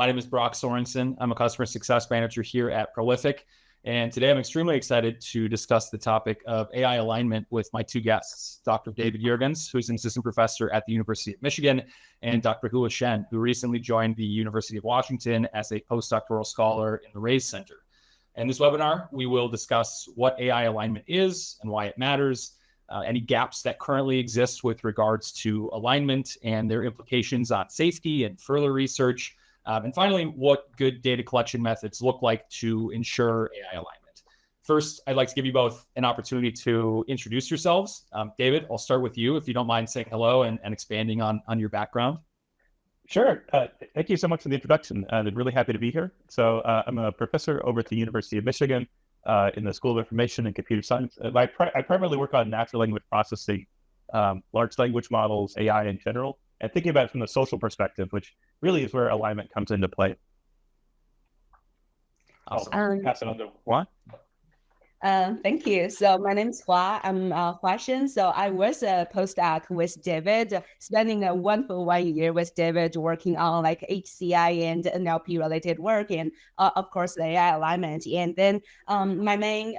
My name is Brock Sorensen. I'm a customer success manager here at Prolific. And today I'm extremely excited to discuss the topic of AI alignment with my two guests, Dr. David Jurgens, who's an assistant professor at the University of Michigan, and Dr. Hua Shen, who recently joined the University of Washington as a postdoctoral scholar in the Race Center. In this webinar, we will discuss what AI alignment is and why it matters, any gaps that currently exist with regards to alignment and their implications on safety and further research, and finally, what good data collection methods look like to ensure AI alignment. First, I'd like to give you both an opportunity to introduce yourselves. David, I'll start with you if you don't mind saying hello and expanding on your background. Sure. Thank you so much for the introduction. I'm really happy to be here. So I'm a professor over at the University of Michigan in the School of Information and Computer Science. I primarily work on natural language processing, large language models, AI in general, and thinking about it from the social perspective, which really is where alignment comes into play. I'll pass it on to Hua. Thank you. So my name is Hua. I'm Hua Shen. So I was a postdoc with David, spending a wonderful 1 year with David working on like HCI and NLP related work, and of course the AI alignment. And then my main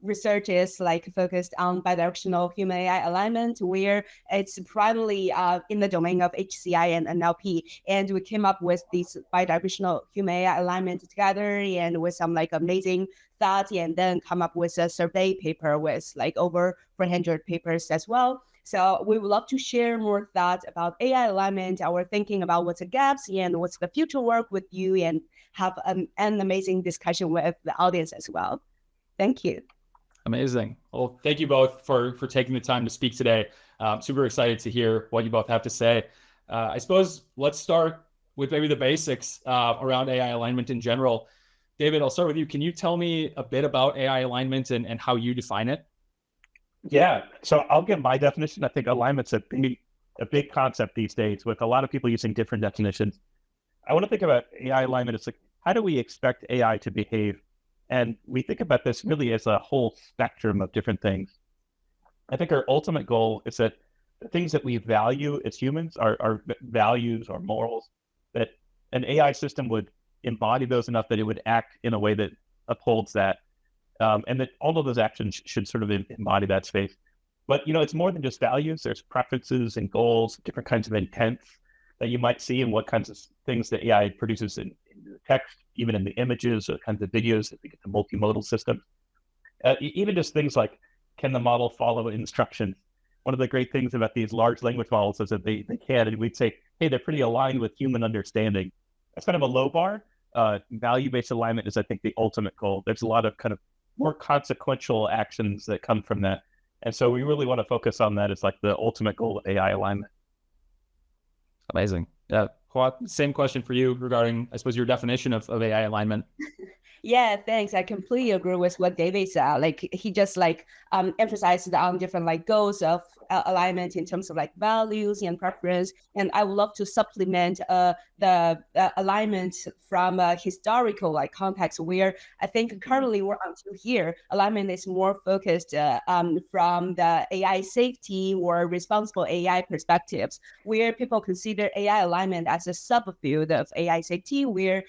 research is like focused on bidirectional human AI alignment, where it's primarily in the domain of HCI and NLP. And we came up with this bidirectional human AI alignment together, and with some like amazing thought, and then come up with a survey paper with like over 400 papers as well. So we would love to share more thoughts about AI alignment, our thinking about what's the gaps and what's the future work with you, and have an amazing discussion with the audience as well. Thank you. Amazing. Well, thank you both for taking the time to speak today. Super excited to hear what you both have to say. I suppose let's start with maybe the basics around AI alignment in general. David, I'll start with you. Can you tell me a bit about AI alignment and how you define it? Yeah, so I'll give my definition. I think alignment's a big concept these days with a lot of people using different definitions. I want to think about AI alignment. It's like, how do we expect AI to behave? And we think about this really as a whole spectrum of different things. I think our ultimate goal is that the things that we value as humans, our values, our morals, that an AI system would embody those enough that it would act in a way that upholds that, and that all of those actions should sort of embody that space. But it's more than just values. There's preferences and goals, different kinds of intents that you might see, and what kinds of things that AI produces in the text, even in the images, or kinds of videos. If we get to multimodal systems, even just things like, can the model follow instructions? One of the great things about these large language models is that they can, and we'd say, hey, they're pretty aligned with human understanding. That's kind of a low bar. Value-based alignment is, I think, the ultimate goal. There's a lot of kind of more consequential actions that come from that. And so we really want to focus on that as like the ultimate goal of AI alignment. Amazing. Yeah. Hua, same question for you regarding, I suppose, your definition of AI alignment. Yeah, thanks. I completely agree with what David said. Like he just like emphasized on different like goals of alignment in terms of like values and preference. And I would love to supplement the alignment from a historical like context, where I think currently we're until here, alignment is more focused from the AI safety or responsible AI perspectives, where people consider AI alignment as a subfield of AI safety, where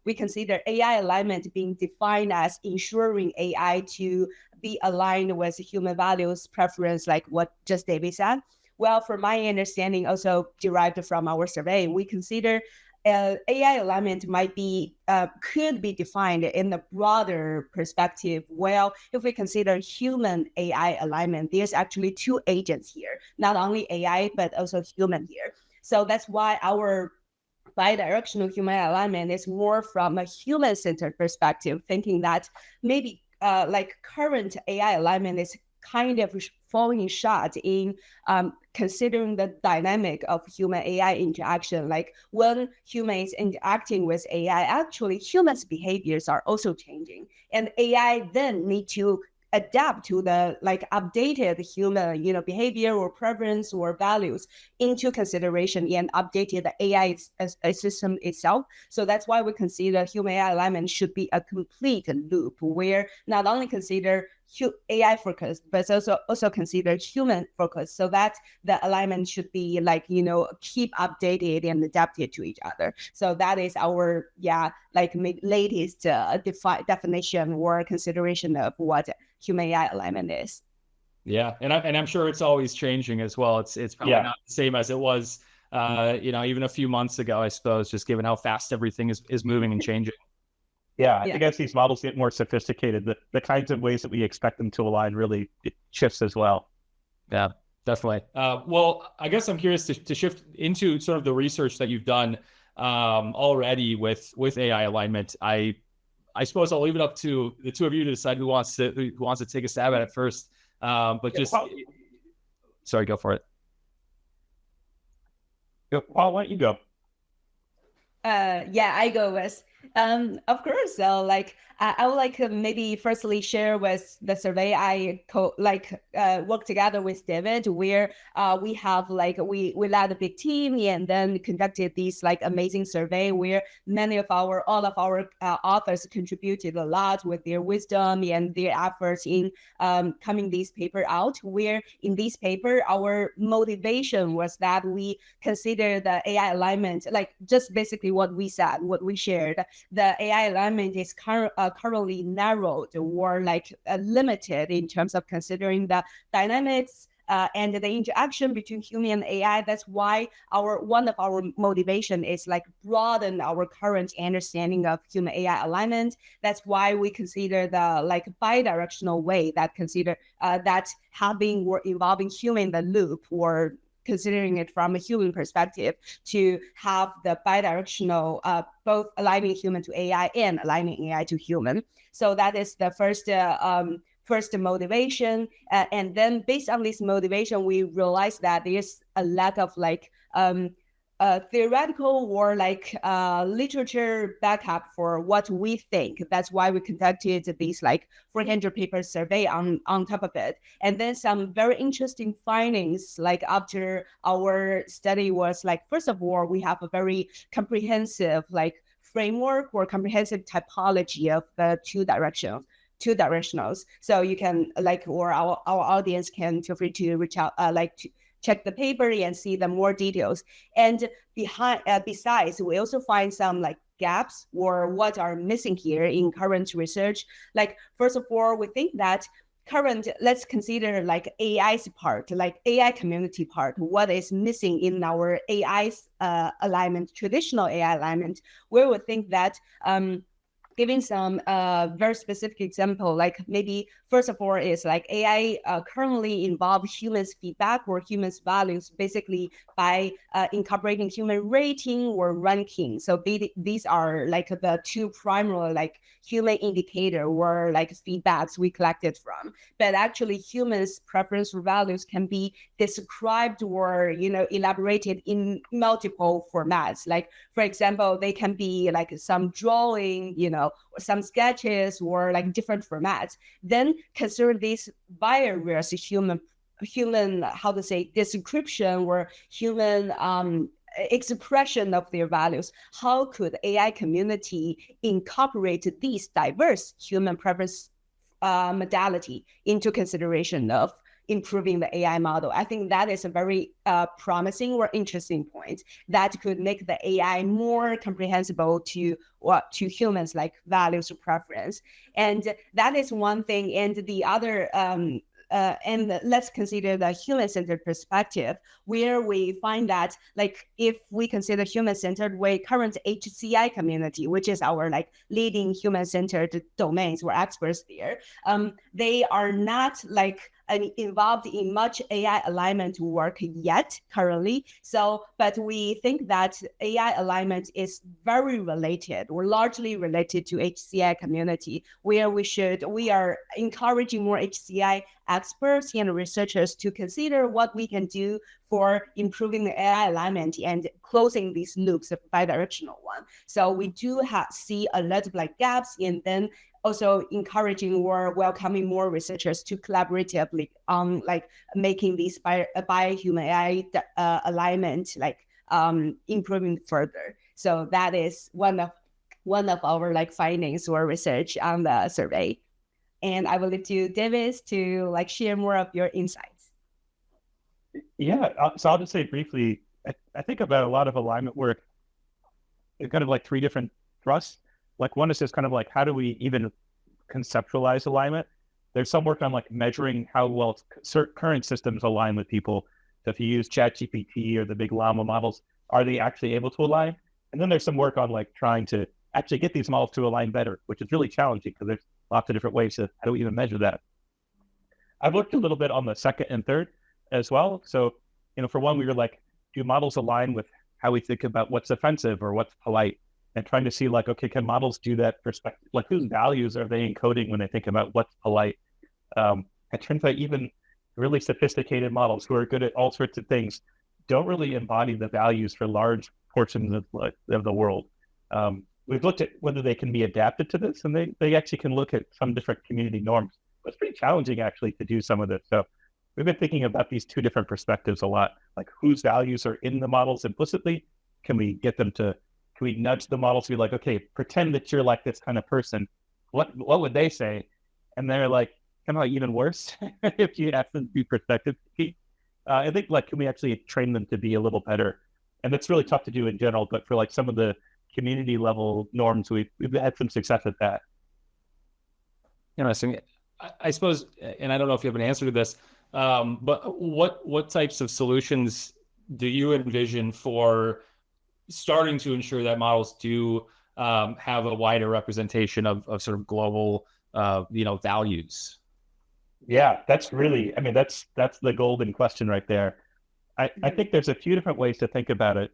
we consider AI alignment being defined as ensuring AI to be aligned with human values, preference, like what just David said. Well, from my understanding, also derived from our survey, we consider AI alignment could be defined in the broader perspective. Well, if we consider human AI alignment, there's actually two agents here, not only AI, but also human here. So that's why our bidirectional human alignment is more from a human-centered perspective, thinking that maybe like current AI alignment is kind of falling short in considering the dynamic of human AI interaction. Like when humans interacting with AI, actually humans' behaviors are also changing, and AI then need to adapt to the like updated human behavior or preference or values into consideration and updated the AI system itself. So that's why we consider human AI alignment should be a complete loop, where not only consider AI focused, but also consider human focused, so that the alignment should be like, keep updated and adapted to each other. So that is our latest definition or consideration of what human AI alignment is. Yeah, and I'm sure it's always changing as well. It's probably not the same as it was, even a few months ago, I suppose, just given how fast everything is moving and changing. Yeah, I think as these models get more sophisticated, the kinds of ways that we expect them to align really shifts as well. Yeah, definitely. Well, I guess I'm curious to shift into sort of the research that you've done already with AI alignment. I suppose I'll leave it up to the two of you to decide who wants to take a stab at it first. But just, sorry, go for it. Paul, why don't you go? I go with. Of course. So, I would like to maybe firstly share with the survey I work together with David, where we have we led a big team and then conducted this amazing survey where all of our authors contributed a lot with their wisdom and their efforts in coming this paper out. Where in this paper, our motivation was that we consider the AI alignment, just basically what we said, what we shared. The AI alignment is currently narrowed or limited in terms of considering the dynamics and the interaction between human and AI. That's why one of our motivation is broaden our current understanding of human AI alignment. That's why we consider the bidirectional way that consider that having or involving human in the loop, or considering it from a human perspective, to have the bidirectional, both aligning human to AI and aligning AI to human. So that is the first motivation. And then based on this motivation, we realized that there's a lack of theoretical or literature backup for what we think. That's why we conducted this 400 paper survey on top of it. And then some very interesting findings after our study was first of all, we have a very comprehensive framework or comprehensive typology of the two directionals. So you can or our audience can feel free to reach out to check the paper and see the more details. And besides, we also find some gaps or what are missing here in current research. First of all, we think that let's consider AI's part, AI community part, what is missing in our AI's alignment, traditional AI alignment, where we think that giving some very specific example, maybe first of all is AI currently involve humans' feedback or humans' values, basically by incorporating human rating or ranking. So these are the two primary human indicator or feedbacks we collected from. But actually humans' preference or values can be described or elaborated in multiple formats. For example, they can be some drawing, some sketches or different formats. Then consider this various human description or human expression of their values. How could AI community incorporate these diverse human preference modality into consideration of improving the AI model? I think that is a very promising or interesting point that could make the AI more comprehensible to humans values or preference. And that is one thing. And the other and let's consider the human-centered perspective, where we find that if we consider human-centered way, current HCI community, which is our leading human-centered domains or experts there, they are not involved in much AI alignment work yet currently. So, but we think that AI alignment is very related or largely related to HCI community, where we are encouraging more HCI experts and researchers to consider what we can do for improving the AI alignment and closing these loops of bidirectional one. So we do see a lot of gaps, and then also encouraging or welcoming more researchers to collaboratively on making this bi-human AI alignment improving further. So that is one of our findings or research on the survey. And I will leave to David to like share more of your insights. Yeah, so I'll just say briefly, I think about a lot of alignment work, kind of like three different thrusts. Like one is just kind of like, how do we even conceptualize alignment? There's some work on like measuring how well current systems align with people. So if you use ChatGPT or the big llama models, are they actually able to align? And then there's some work on like trying to actually get these models to align better, which is really challenging because there's lots of different ways to how do we even measure that. I've looked a little bit on the second and third as well. So, for one, we were like, do models align with how we think about what's offensive or what's polite? And trying to see like, okay, can models do that perspective? Like whose values are they encoding when they think about what's polite? It turns out even really sophisticated models who are good at all sorts of things don't really embody the values for large portions of the world. We've looked at whether they can be adapted to this, and they actually can look at some different community norms. But it's pretty challenging actually to do some of this. So we've been thinking about these two different perspectives a lot, like whose values are in the models implicitly. Can we nudge the models to be like, okay, pretend that you're like this kind of person. What would they say? And they're like, kind of like even worse if you ask them to be perspective. I think like, can we actually train them to be a little better? And that's really tough to do in general, but for like some of the community level norms, we've had some success at that. Interesting. I suppose, and I don't know if you have an answer to this, but what types of solutions do you envision for starting to ensure that models do have a wider representation of sort of global, values? Yeah, that's really, that's the golden question right there. I think there's a few different ways to think about it.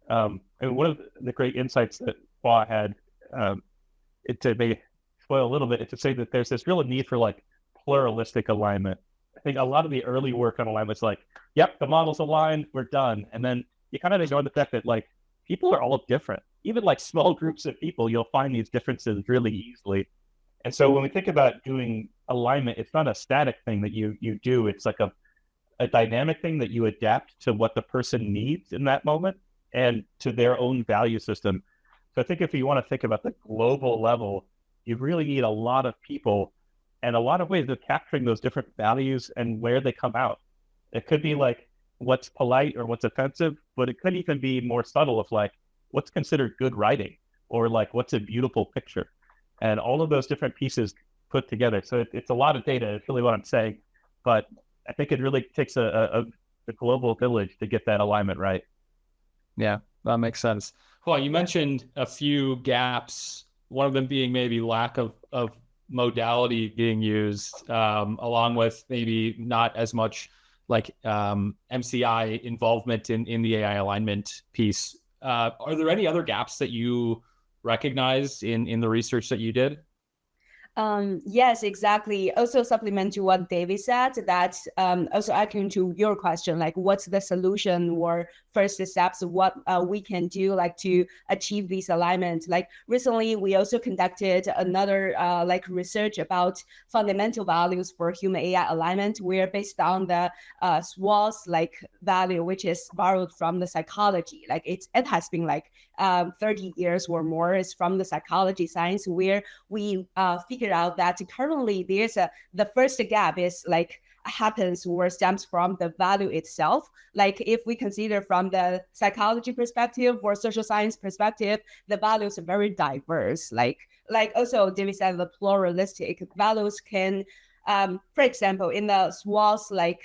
And one of the great insights that Hua had, to maybe spoil a little bit, is to say that there's this real need for like pluralistic alignment. I think a lot of the early work on alignment is like, yep, the model's aligned, we're done. And then you kind of ignore the fact that like people are all different. Even like small groups of people, you'll find these differences really easily. And so when we think about doing alignment, it's not a static thing that you do. It's like a dynamic thing that you adapt to what the person needs in that moment and to their own value system. So I think if you want to think about the global level, you really need a lot of people and a lot of ways of capturing those different values and where they come out. It could be like what's polite or what's offensive, but it could even be more subtle of like what's considered good writing or like what's a beautiful picture. And all of those different pieces put together. So it's a lot of data, is really what I'm saying. But I think it really takes a global village to get that alignment right. Yeah, that makes sense. Well, you mentioned a few gaps, one of them being maybe lack of modality being used, along with maybe not as much like MCI involvement in the AI alignment piece. Are there any other gaps that you recognized in the research that you did? Yes, exactly. Also supplement to what David said, that also adding to your question, like what's the solution or first steps, what we can do like to achieve this alignment. Like recently, we also conducted another like research about fundamental values for human AI alignment, where based on the SWOS like value, which is borrowed from the psychology. Like it has been like 30 years or more, is from the psychology science, where we figured out that currently there's the first gap is like happens or stems from the value itself. Like if we consider from the psychology perspective or social science perspective, the values are very diverse. Like also David said, the pluralistic values can, for example, in the SWOS like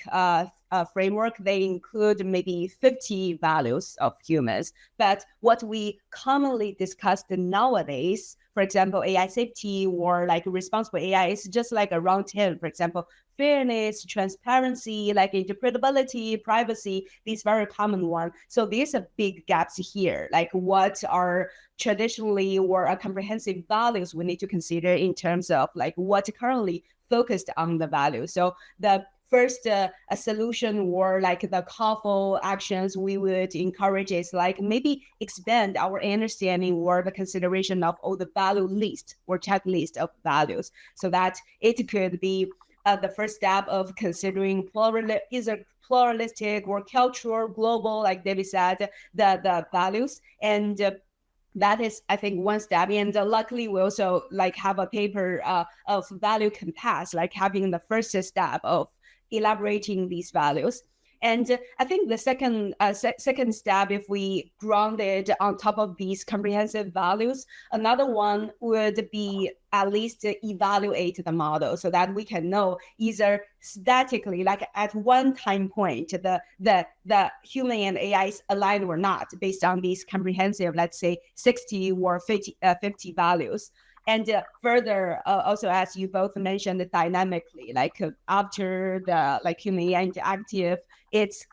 framework, they include maybe 50 values of humans. But what we commonly discuss nowadays, for example, AI safety or like responsible AI, is just like around 10. For example, fairness, transparency, like interpretability, privacy, these very common ones. So there's a big gaps here. Like what are traditionally or a comprehensive values we need to consider in terms of like what currently focused on the value. So the first a solution or like the call actions we would encourage is like maybe expand our understanding or the consideration of all the value list or checklist of values, so that it could be the first step of considering either pluralistic or cultural, global, like David said, the values. And that is, I think, one step. And luckily, we also like have a paper of value compass, like having the first step of elaborating these values. And I think the second step, if we ground it on top of these comprehensive values, another one would be at least evaluate the model so that we can know either statically, like at one time point, the human and AI is aligned or not based on these comprehensive, let's say 60 or 50 values. And further, also as you both mentioned, dynamically, like after the like human AI interactive, it's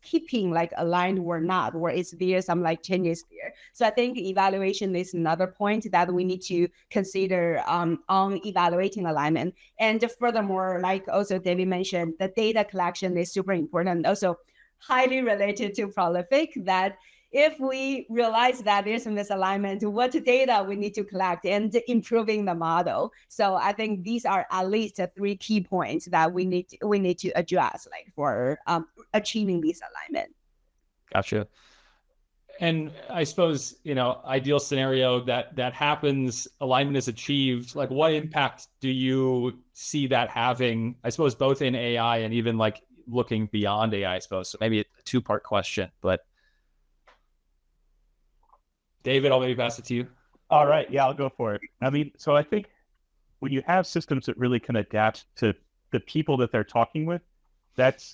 keeping like aligned or not, or is there some like changes there? So I think evaluation is another point that we need to consider on evaluating alignment. And furthermore, like also David mentioned, the data collection is super important. Also highly related to prolific, that if we realize that there's a misalignment, what data we need to collect and improving the model. So I think these are at least 3 key points that we need to address, like for achieving this alignment. Gotcha. And I suppose, ideal scenario that happens, alignment is achieved. Like, what impact do you see that having, I suppose, both in AI and even like looking beyond AI, I suppose? So maybe a 2-part question, but David, I'll maybe pass it to you. All right. Yeah, I'll go for it. I mean, so I think when you have systems that really can adapt to the people that they're talking with, that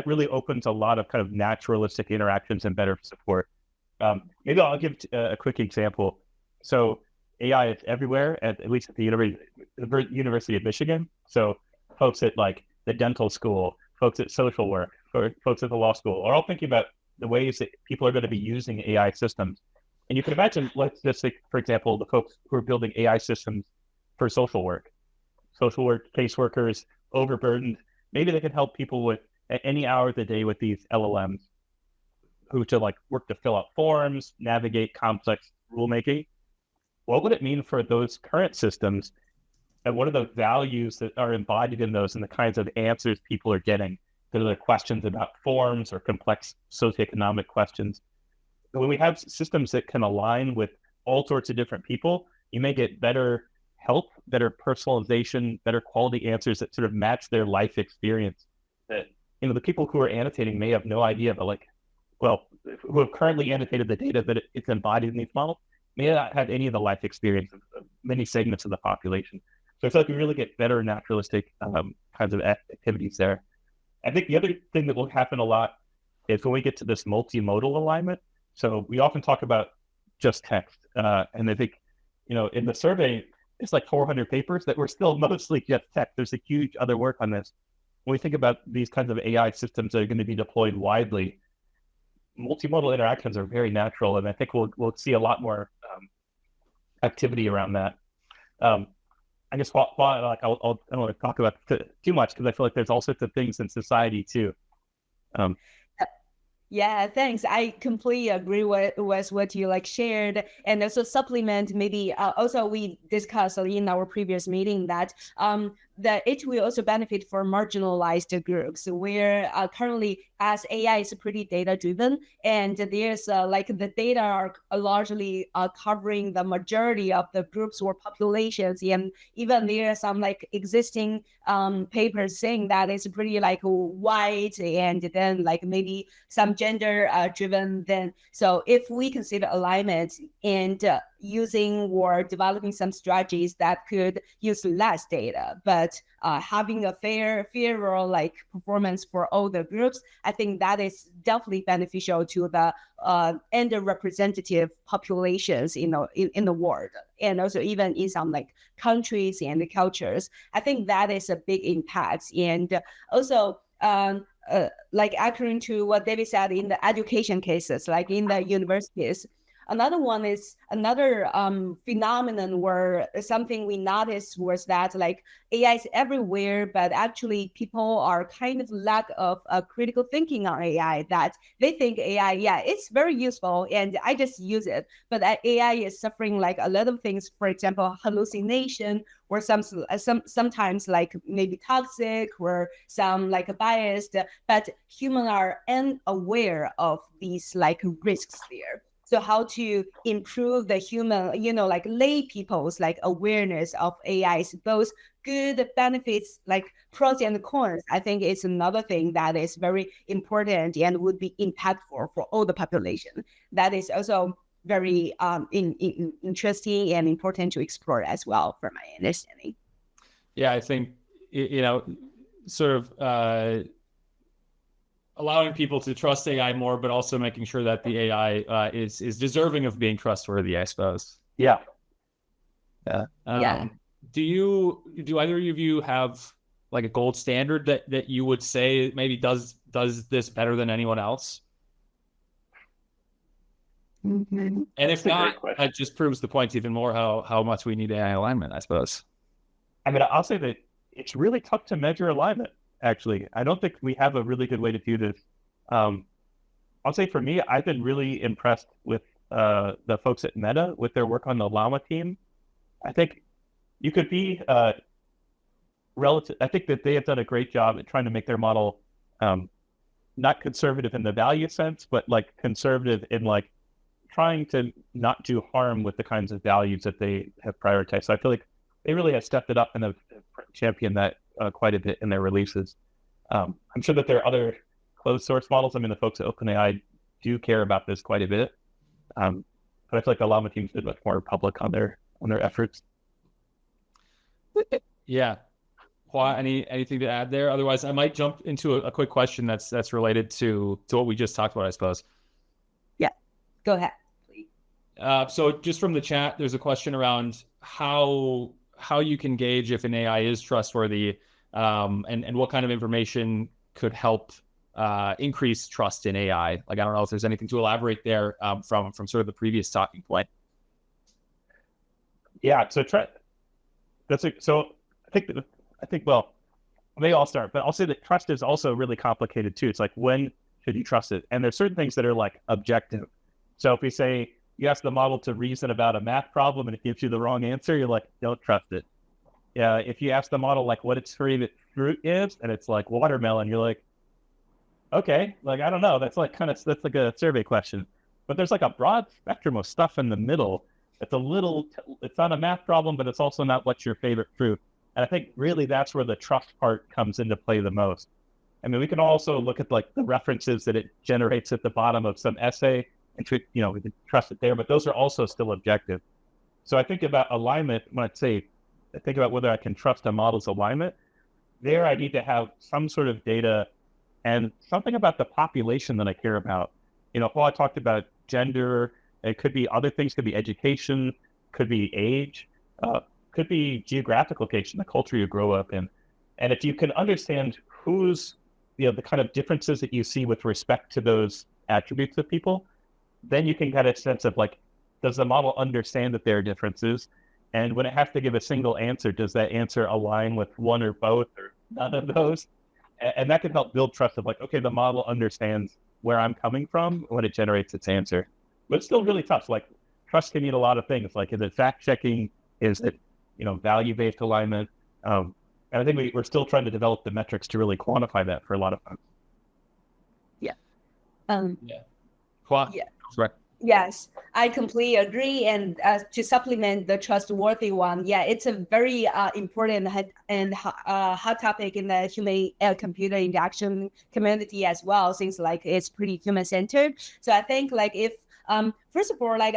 really opens a lot of kind of naturalistic interactions and better support. Maybe I'll give a quick example. So AI is everywhere, at least at the University of Michigan. So folks at like the dental school, folks at social work, folks at the law school are all thinking about the ways that people are going to be using AI systems. And you can imagine, let's just say, for example, the folks who are building AI systems for social work, caseworkers, overburdened, maybe they can help people with at any hour of the day with these LLMs who to like work to fill out forms, navigate complex rulemaking. What would it mean for those current systems? And what are the values that are embodied in those and the kinds of answers people are getting to their questions about forms or complex socioeconomic questions? When we have systems that can align with all sorts of different people, you may get better help, better personalization, better quality answers that sort of match their life experience. That, the people who are annotating may have no idea, but who have currently annotated the data that it's embodied in these models may not have any of the life experience of many segments of the population. So I feel like we really get better naturalistic kinds of activities there. I think the other thing that will happen a lot is when we get to this multimodal alignment. So we often talk about just text. And I think, in the survey, it's like 400 papers that were still mostly just text. There's a huge other work on this. When we think about these kinds of AI systems that are going to be deployed widely, multimodal interactions are very natural. And I think we'll see a lot more activity around that. I guess I don't want to talk about too much because I feel like there's all sorts of things in society too. Yeah, thanks. I completely agree with what you like shared, and also supplement maybe also we discussed in our previous meeting that it will also benefit for marginalized groups where currently as AI is pretty data driven and there's like the data are largely covering the majority of the groups or populations, and even there are some like existing papers saying that it's pretty like white and then like maybe some gender driven. Then so if we consider alignment and using or developing some strategies that could use less data, but having a fairer like performance for all the groups, I think that is definitely beneficial to the underrepresentative populations in the world, and also even in some like countries and cultures. I think that is a big impact. And also like according to what David said in the education cases, like in the universities, another one is another phenomenon where something we noticed was that like AI is everywhere, but actually people are kind of lack of critical thinking on AI, that they think AI, yeah, it's very useful and I just use it. But AI is suffering like a lot of things, for example, hallucination, or sometimes like maybe toxic or some like biased, but humans are unaware of these like risks there. So how to improve the human, like lay people's like awareness of AI's both good benefits, like pros and cons. I think it's another thing that is very important and would be impactful for all the population. That is also very interesting and important to explore as well, from my understanding. Yeah, I think, sort of allowing people to trust AI more, but also making sure that the AI is deserving of being trustworthy, I suppose. Yeah. Do either of you have like a gold standard that you would say maybe does this better than anyone else? Mm-hmm. And if not, that just proves the point even more how much we need AI alignment, I suppose. I mean, I'll say that it's really tough to measure alignment, actually. I don't think we have a really good way to do this. I'll say for me, I've been really impressed with the folks at Meta with their work on the Llama team. I think you could be relative. I think that they have done a great job at trying to make their model not conservative in the value sense, but like conservative in like trying to not do harm with the kinds of values that they have prioritized. So I feel like they really have stepped it up and have championed that quite a bit in their releases. I'm sure that there are other closed source models. I mean, the folks at OpenAI do care about this quite a bit. But I feel like the Llama team's been much more public on their efforts. Yeah. Hua, anything to add there? Otherwise, I might jump into a quick question that's related to what we just talked about, I suppose. Yeah, go ahead, please. So just from the chat, there's a question around how you can gauge if an AI is trustworthy, and what kind of information could help increase trust in AI. Like, I don't know if there's anything to elaborate there from sort of the previous talking point. Yeah, so I think well, maybe I'll start, but I'll say that trust is also really complicated too. It's like, when should you trust it? And there's certain things that are like objective. So if we say you ask the model to reason about a math problem and it gives you the wrong answer, you're like, don't trust it. Yeah, if you ask the model like what its favorite fruit is and it's like watermelon, you're like, okay, like I don't know. That's like that's like a survey question. But there's like a broad spectrum of stuff in the middle. It's it's not a math problem, but it's also not what's your favorite fruit. And I think really that's where the trust part comes into play the most. I mean, we can also look at like the references that it generates at the bottom of some essay, and we can trust it there, but those are also still objective. So I think about alignment when I think about whether I can trust a model's alignment. There, I need to have some sort of data and something about the population that I care about. While I talked about gender, it could be other things, could be education, could be age, could be geographic location, the culture you grow up in. And if you can understand who's, the kind of differences that you see with respect to those attributes of people, then you can get a sense of like, does the model understand that there are differences? And when it has to give a single answer, does that answer align with one or both or none of those? And that can help build trust of like, okay, the model understands where I'm coming from when it generates its answer. But it's still really tough. Like, trust can mean a lot of things. Like, is it fact checking? Is it, value-based alignment? And I think we're still trying to develop the metrics to really quantify that for a lot of folks. Yeah. Yeah. Hua? Yeah. Right. Yes, I completely agree. And to supplement the trustworthy one, yeah, it's a very important and hot topic in the human-computer interaction community as well, since like it's pretty human-centered. So I think like if first of all, like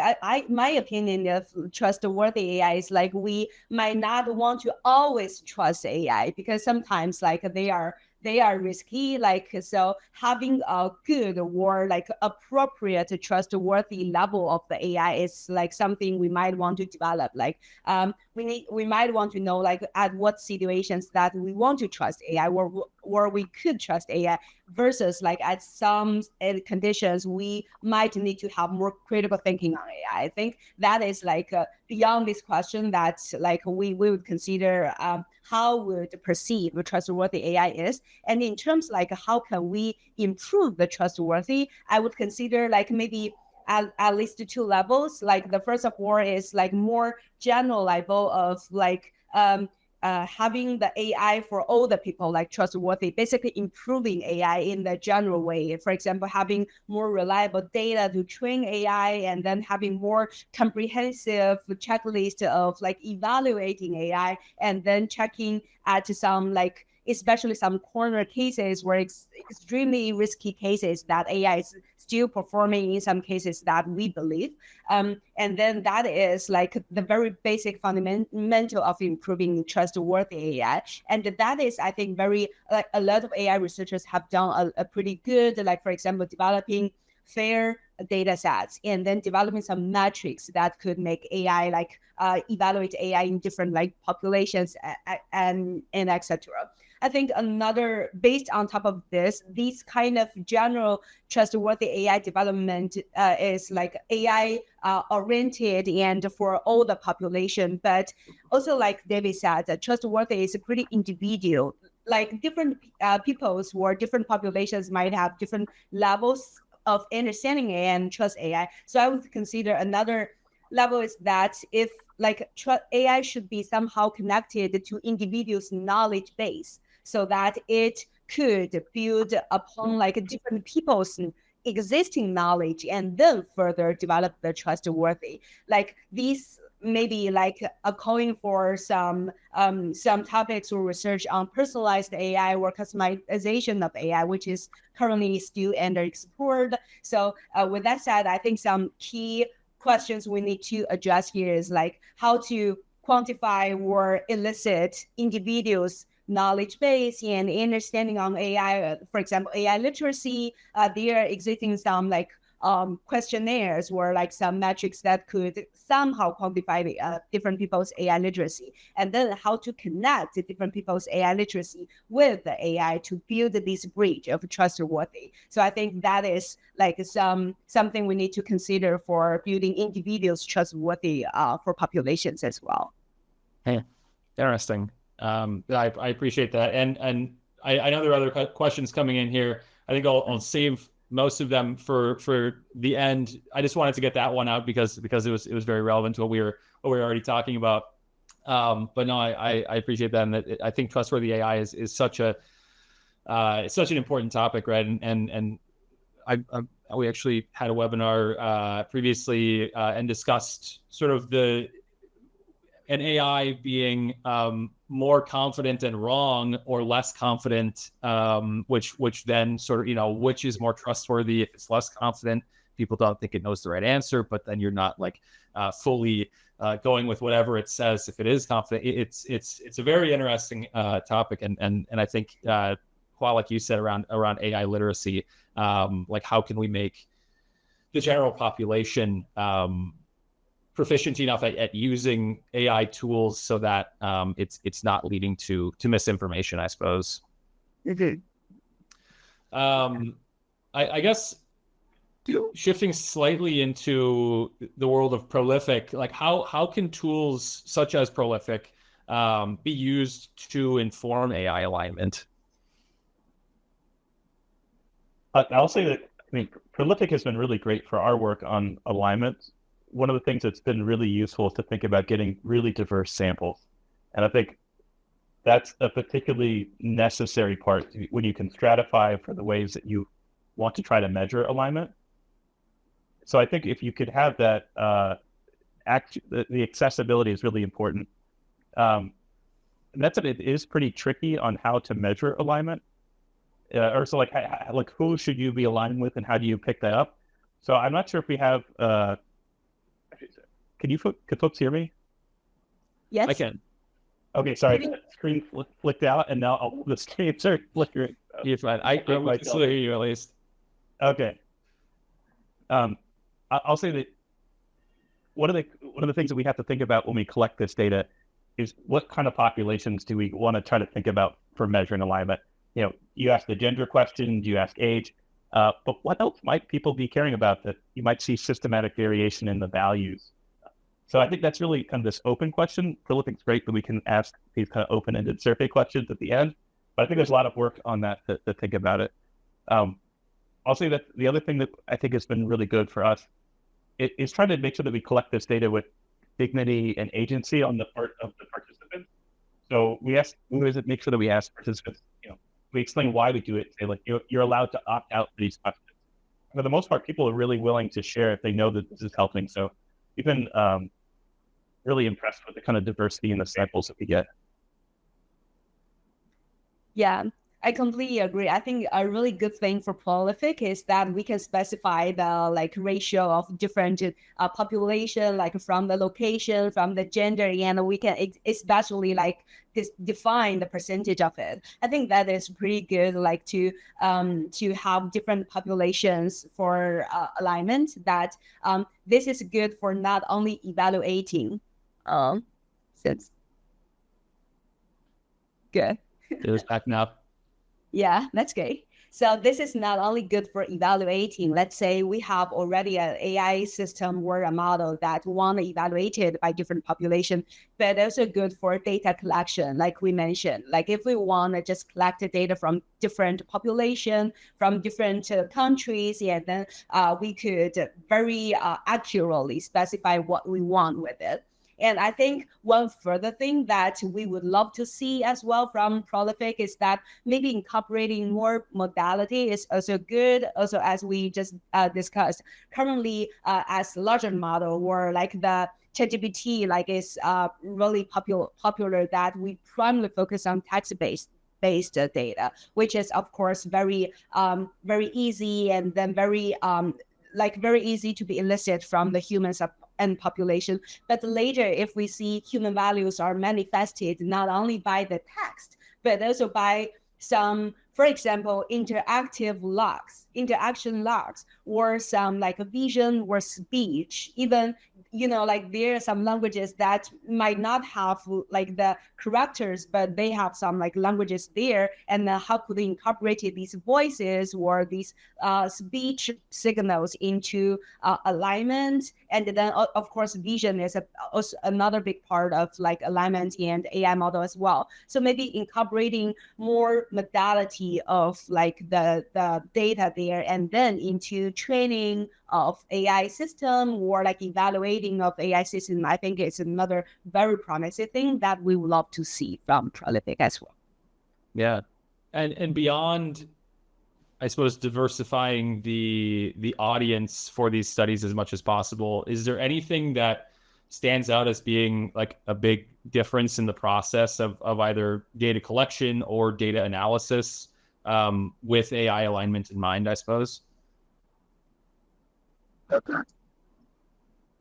my opinion of trustworthy AI is like we might not want to always trust AI because sometimes like they are risky. Like, so having a good or like appropriate trustworthy level of the AI is like something we might want to develop. Like, we might want to know like at what situations that we want to trust AI or we could trust AI versus like at some conditions we might need to have more critical thinking on AI. I think that is like beyond this question that like we would consider how would perceive trustworthy AI is. And in terms like how can we improve the trustworthy, I would consider like maybe at least 2 levels. Like the first of all is like more general level of like having the AI for all the people like trustworthy, basically improving AI in the general way. For example, having more reliable data to train AI, and then having more comprehensive checklist of like evaluating AI, and then checking at some like especially some corner cases where it's extremely risky cases that AI is still performing in some cases that we believe. And then that is like the very basic fundamental of improving trustworthy AI. And that is, I think, very like a lot of AI researchers have done a pretty good, like for example, developing fair data sets and then developing some metrics that could make AI like evaluate AI in different like populations and etc. I think another based on top of this, these kind of general trustworthy AI development is like AI oriented and for all the population, but also like David said, that trustworthy is pretty individual. Like different peoples or different populations might have different levels of understanding AI and trust AI. So I would consider another level is that if like AI should be somehow connected to individuals' knowledge base, so that it could build upon like different people's existing knowledge and then further develop the trustworthy. Like these maybe like a calling for some topics or research on personalized AI or customization of AI, which is currently still under explored. So with that said, I think some key questions we need to address here is like how to quantify or elicit individuals' knowledge base and understanding on AI. For example, AI literacy. There are existing some like questionnaires or like some metrics that could somehow quantify the, different people's AI literacy, and then how to connect different people's AI literacy with the AI to build this bridge of trustworthy. So I think that is like something we need to consider for building individuals trustworthy for populations as well. Hey, interesting. I appreciate that, and I know there are other questions coming in here. I think I'll save most of them for the end. I just wanted to get that one out because it was very relevant to what we were already talking about. But no, I appreciate that, and that I think trustworthy AI is such a such an important topic, right? And we actually had a webinar previously and discussed sort of an AI being more confident and wrong or less confident, which then sort of, which is more trustworthy. If it's less confident, people don't think it knows the right answer, but then you're not like fully going with whatever it says. If it is confident, it's a very interesting topic. And I think, Hua, like you said, around AI literacy, like how can we make the general population proficient enough at using AI tools so that it's not leading to misinformation, I suppose. Mm-hmm. I guess shifting slightly into the world of Prolific, like how can tools such as Prolific be used to inform AI alignment? I'll say that, Prolific has been really great for our work on alignment. One of the things that's been really useful is to think about getting really diverse samples. And I think that's a particularly necessary part when you can stratify for the ways that you want to try to measure alignment. So I think if you could have that, the accessibility is really important. And that's it is pretty tricky on how to measure alignment. Or so like who should you be aligned with and how do you pick that up? So I'm not sure if we have... Could folks hear me? Yes, I can. Okay, sorry, the screen flicked out, and now the screen started flickering. You're fine. I can still hear you at least. Okay. I'll say that one of the things that we have to think about when we collect this data is what kind of populations do we want to try to think about for measuring alignment? You ask the gender question, you ask age, but what else might people be caring about that you might see systematic variation in the values? So I think that's really kind of this open question. Prolific's great that we can ask these kind of open-ended survey questions at the end, but I think there's a lot of work on that to think about it. I'll say that the other thing that I think has been really good for us is trying to make sure that we collect this data with dignity and agency on the part of the participants. So we make sure that we ask participants, we explain why we do it. Say like, you're allowed to opt out for these questions. For the most part, people are really willing to share if they know that this is helping. So we've been really impressed with the kind of diversity in the samples that we get. Yeah, I completely agree. I think a really good thing for Prolific is that we can specify the like ratio of different population, like from the location, from the gender, and we can especially like define the percentage of it. I think that is pretty good, like to have different populations for alignment. That this is good for not only evaluating. Since good. It was backing up. Yeah, that's great. So this is not only good for evaluating. Let's say we have already an AI system or a model that want to evaluate it by different population, but also good for data collection, like we mentioned. Like if we want to just collect the data from different population, from different countries, yeah, then we could very accurately specify what we want with it. And I think one further thing that we would love to see as well from Prolific is that maybe incorporating more modality is also good. Also, as we just discussed, currently as larger model or like the ChatGPT, like is really popular that we primarily focus on text-based data, which is of course very easy and then very easy to be elicited from the humans and population. But later, if we see human values are manifested not only by the text, but also by some, for example, interaction logs, or some like a vision or speech, even, like there are some languages that might not have like the characters, but they have some like languages there. And how could we incorporate these voices or these speech signals into alignment? And then of course, vision is also another big part of like alignment and AI model as well. So maybe incorporating more modality of like the data there, and then into training of AI system or like evaluating of AI system, I think it's another very promising thing that we would love to see from Prolific as well. Yeah. And beyond, I suppose, diversifying the audience for these studies as much as possible, is there anything that stands out as being like a big difference in the process of either data collection or data analysis with AI alignment in mind, I suppose?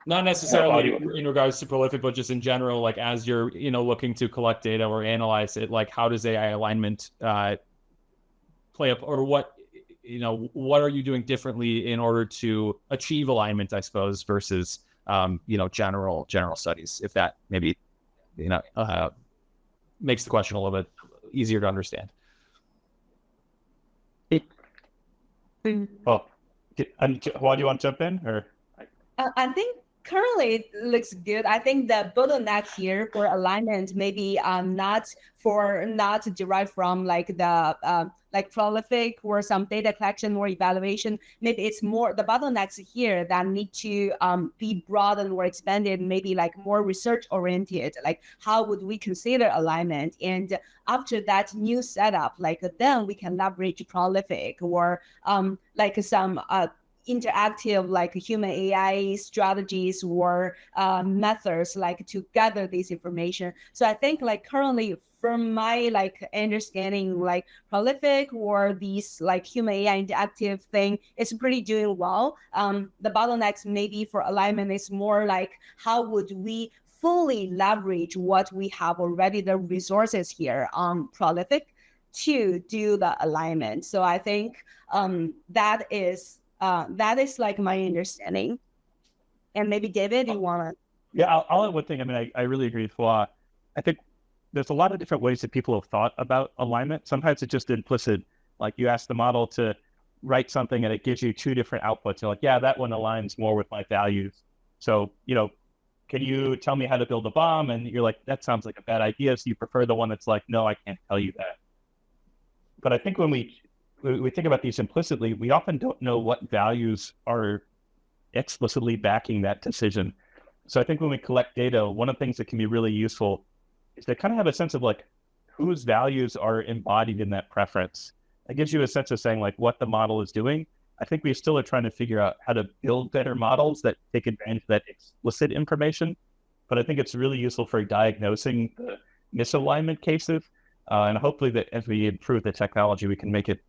Not necessarily in regards to Prolific, but just in general, like as you're, looking to collect data or analyze it, like how does AI alignment play up, or what are you doing differently in order to achieve alignment, I suppose, versus, general studies, if that maybe, makes the question a little bit easier to understand. Well, Hua, do you want to jump in, or? I think currently it looks good. I think the bottleneck here for alignment maybe not derived from like the like Prolific or some data collection or evaluation. Maybe it's more the bottlenecks here that need to be broadened or expanded, maybe like more research oriented, like how would we consider alignment? And after that new setup, like then we can leverage Prolific or like some interactive like human AI strategies or methods like to gather this information. So I think like currently from my like understanding, like Prolific or these like human AI interactive thing is pretty doing well. The bottlenecks maybe for alignment is more like how would we fully leverage what we have already, the resources here on Prolific to do the alignment. So I think that is like my understanding. And maybe David, you want to? Yeah, I'll add one thing. I mean, I really agree with Hua. I think there's a lot of different ways that people have thought about alignment. Sometimes it's just implicit. Like you ask the model to write something and it gives you two different outputs. You're like, yeah, that one aligns more with my values. So, can you tell me how to build a bomb? And you're like, that sounds like a bad idea. So you prefer the one that's like, no, I can't tell you that. But I think when we think about these implicitly, we often don't know what values are explicitly backing that decision. So I think when we collect data, one of the things that can be really useful is to kind of have a sense of like whose values are embodied in that preference. It gives you a sense of saying like what the model is doing. I think we still are trying to figure out how to build better models that take advantage of that explicit information. But I think it's really useful for diagnosing the misalignment cases. And hopefully that as we improve the technology, we can make it,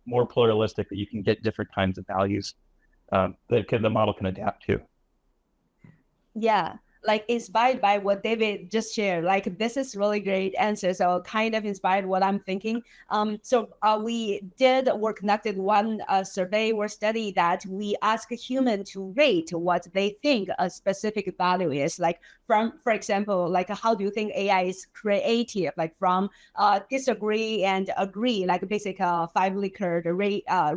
more pluralistic, that you can get different kinds of values that the model can adapt to. Yeah, like inspired by what David just shared, like this is really great answer. So kind of inspired what I'm thinking. We conducted one survey or study that we ask a human to rate what they think a specific value is. Like for example, like how do you think AI is creative? Like from disagree and agree, like basic 5 Likert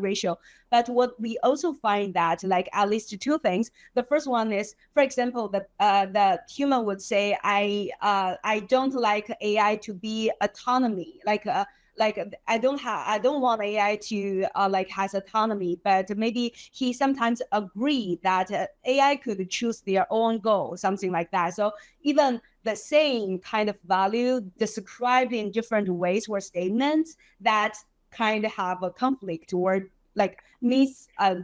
ratio. But what we also find that like at least two things. The first one is, for example, the human would say, I don't like AI to be autonomy. Like I don't want AI to has autonomy, but maybe he sometimes agree that AI could choose their own goal, something like that. So even the same kind of value described in different ways or statements that kind of have a conflict or like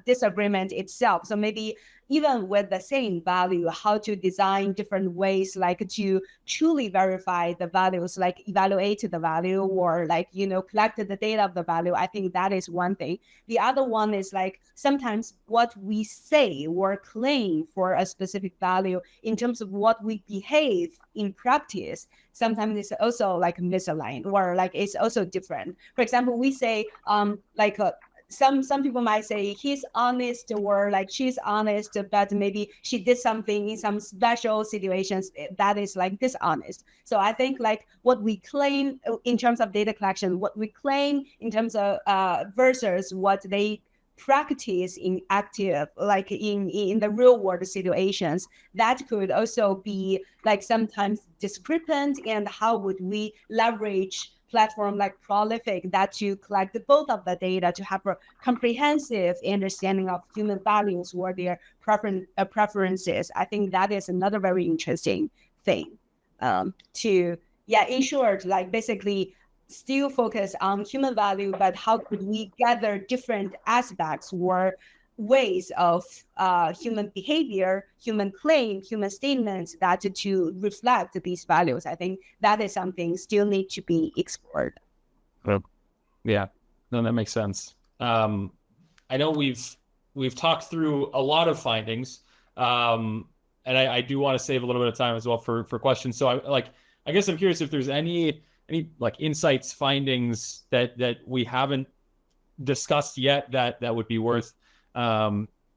disagreement itself. So maybe even with the same value, how to design different ways, like to truly verify the values, like evaluate the value or collect the data of the value. I think that is one thing. The other one is like sometimes what we say or claim for a specific value in terms of what we behave in practice, sometimes it's also like misaligned or like it's also different. For example, we say some people might say he's honest or like she's honest, but maybe she did something in some special situations that is like dishonest. So I think like what we claim in terms of data collection, what we claim in terms of versus what they practice in active, like in the real world situations, that could also be like sometimes discrepant. And how would we leverage platform like Prolific that to collect both of the data to have a comprehensive understanding of human values or their preferences? I think that is another very interesting thing to ensure like basically still focus on human value, but how could we gather different aspects or ways of human behavior, human claim, human statements that to reflect these values? I think that is something still need to be explored. Yeah, no, that makes sense. I know we've talked through a lot of findings, and I do want to save a little bit of time as well for questions. So I guess I'm curious if there's any like insights, findings that we haven't discussed yet that would be worth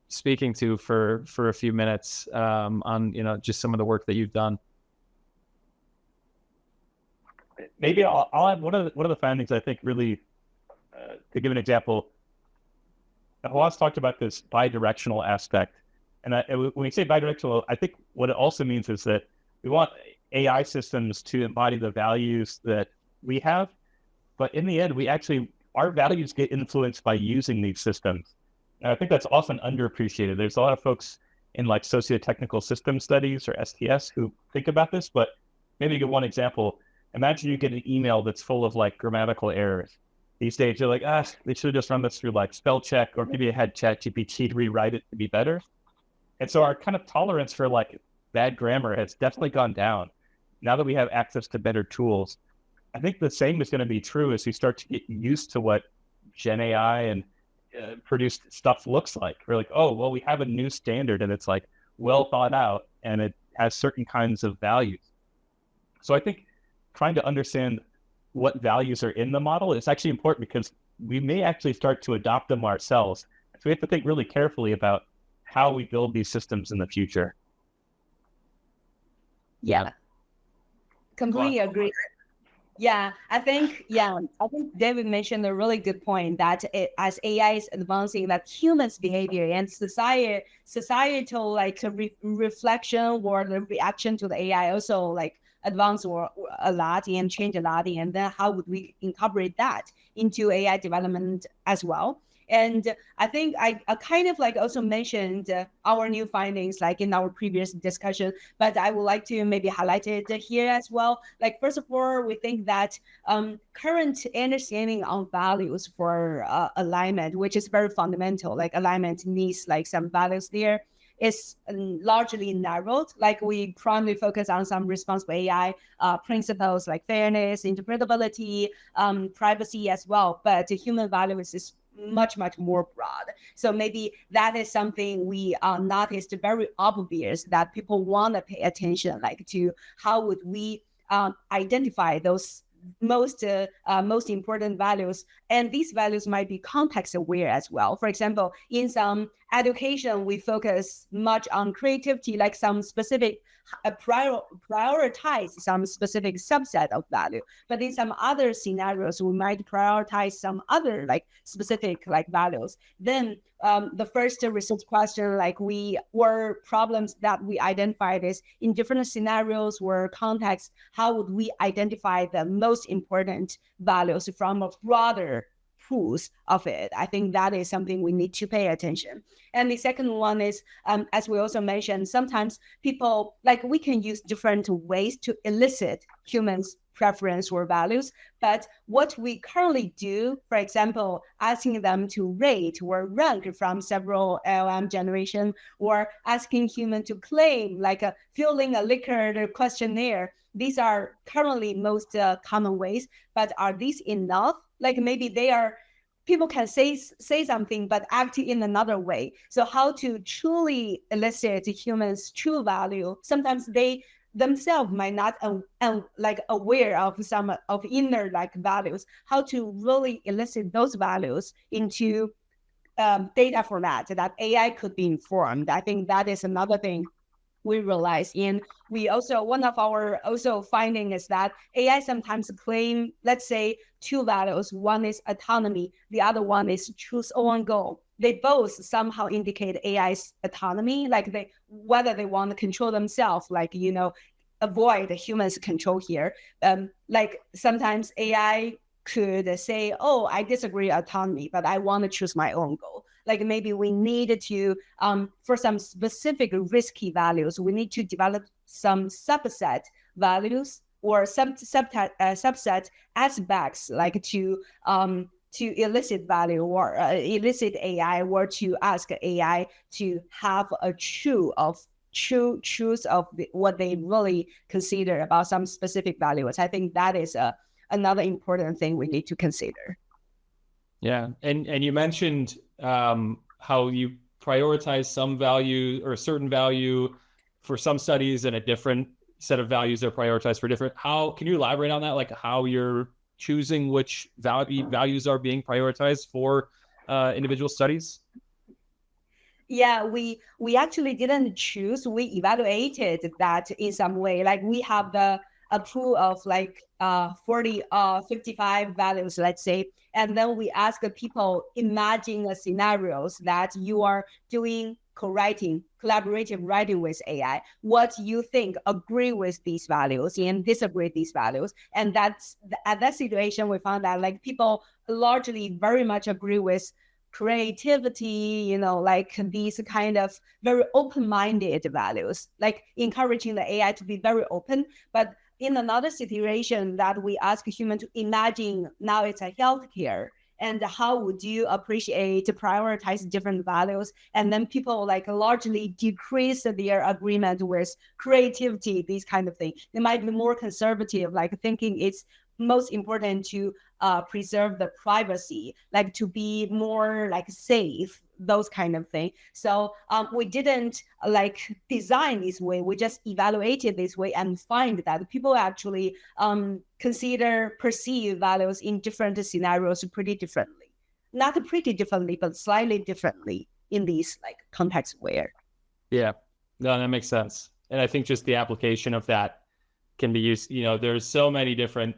speaking to for a few minutes on just some of the work that you've done. Maybe I'll add one of the findings. I think really to give an example, Hua's talked about this bidirectional aspect, and when we say bidirectional, I think what it also means is that we want AI systems to embody the values that we have, but in the end, our values get influenced by using these systems. And I think that's often underappreciated. There's a lot of folks in like socio-technical system studies or STS who think about this, but maybe give one example. Imagine you get an email that's full of like grammatical errors. These days you're like, they should have just run this through like spell check, or maybe I had ChatGPT rewrite it to be better. And so our kind of tolerance for like bad grammar has definitely gone down. Now that we have access to better tools, I think the same is going to be true as we start to get used to what Gen AI and produced stuff looks like. We're like, oh, well, we have a new standard and it's like well thought out and it has certain kinds of values. So I think trying to understand what values are in the model is actually important because we may actually start to adopt them ourselves. So we have to think really carefully about how we build these systems in the future. Yeah, completely agree. Yeah, I think David mentioned a really good point that as AI is advancing, that humans' behavior and societal like reflection or the reaction to the AI also like advance a lot and change a lot. And then how would we incorporate that into AI development as well? And I think I kind of like also mentioned our new findings like in our previous discussion, but I would like to maybe highlight it here as well. Like, first of all, we think that current understanding on values for alignment, which is very fundamental, like alignment needs like some values there, is largely narrowed. Like, we primarily focus on some responsible AI principles like fairness, interpretability, privacy as well. But the human values is much more broad. So maybe that is something we noticed very obvious that people want to pay attention, like to how would we identify those most important values, and these values might be context aware as well. For example, in some education, we focus much on creativity, like some specific prioritize some specific subset of value. But in some other scenarios, we might prioritize some other like specific like values. Then the first research question, like we were problems that we identified is in different scenarios or contexts, how would we identify the most important values from a broader pools of it? I think that is something we need to pay attention. And the second one is, as we also mentioned, sometimes people, like we can use different ways to elicit humans' preference or values. But what we currently do, for example, asking them to rate or rank from several LLM generation, or asking human to claim, like filling a Likert questionnaire, these are currently most common ways. But are these enough? Like maybe they are, people can say something but act in another way. So how to truly elicit humans' true value? Sometimes they themselves might not like aware of some of inner like values. How to really elicit those values into data format that AI could be informed. I think that is another thing we realize. And we also, one of our also finding is that AI sometimes claim, let's say, two values. One is autonomy, the other one is choose own goal. They both somehow indicate AI's autonomy, like they, whether they want to control themselves, like, you know, avoid humans control here. Like sometimes AI could say, oh, I disagree autonomy, but I want to choose my own goal. Like maybe we need to, for some specific risky values, we need to develop some subset values or subset aspects, like to elicit value or elicit AI, or to ask AI to have a truth of what they really consider about some specific values. I think that is another important thing we need to consider. Yeah, and you mentioned how you prioritize some value or a certain value for some studies, and a different set of values are prioritized for different. How can you elaborate on that? Like how you're choosing which values are being prioritized for individual studies? Yeah, we actually didn't choose. We evaluated that in some way. Like we have a pool of like 40 55 values, let's say, and then we ask people, imagine scenarios that you are doing co-writing, collaborative writing with AI. What you think agree with these values and disagree with these values. And that's at that situation, we found that like people largely very much agree with creativity, you know, like these kind of very open-minded values, like encouraging the AI to be very open. But in another situation that we ask human to imagine, now it's a healthcare, and how would you appreciate to prioritize different values? And then people like largely decrease their agreement with creativity, these kind of things. They might be more conservative, like thinking it's most important to preserve the privacy, like to be more like safe, those kind of thing. So we didn't like design this way, we just evaluated this way and find that people actually perceive values in different scenarios pretty differently. Not pretty differently, but slightly differently in these like context aware. Yeah, no, that makes sense. And I think just the application of that can be used, you know, there's so many different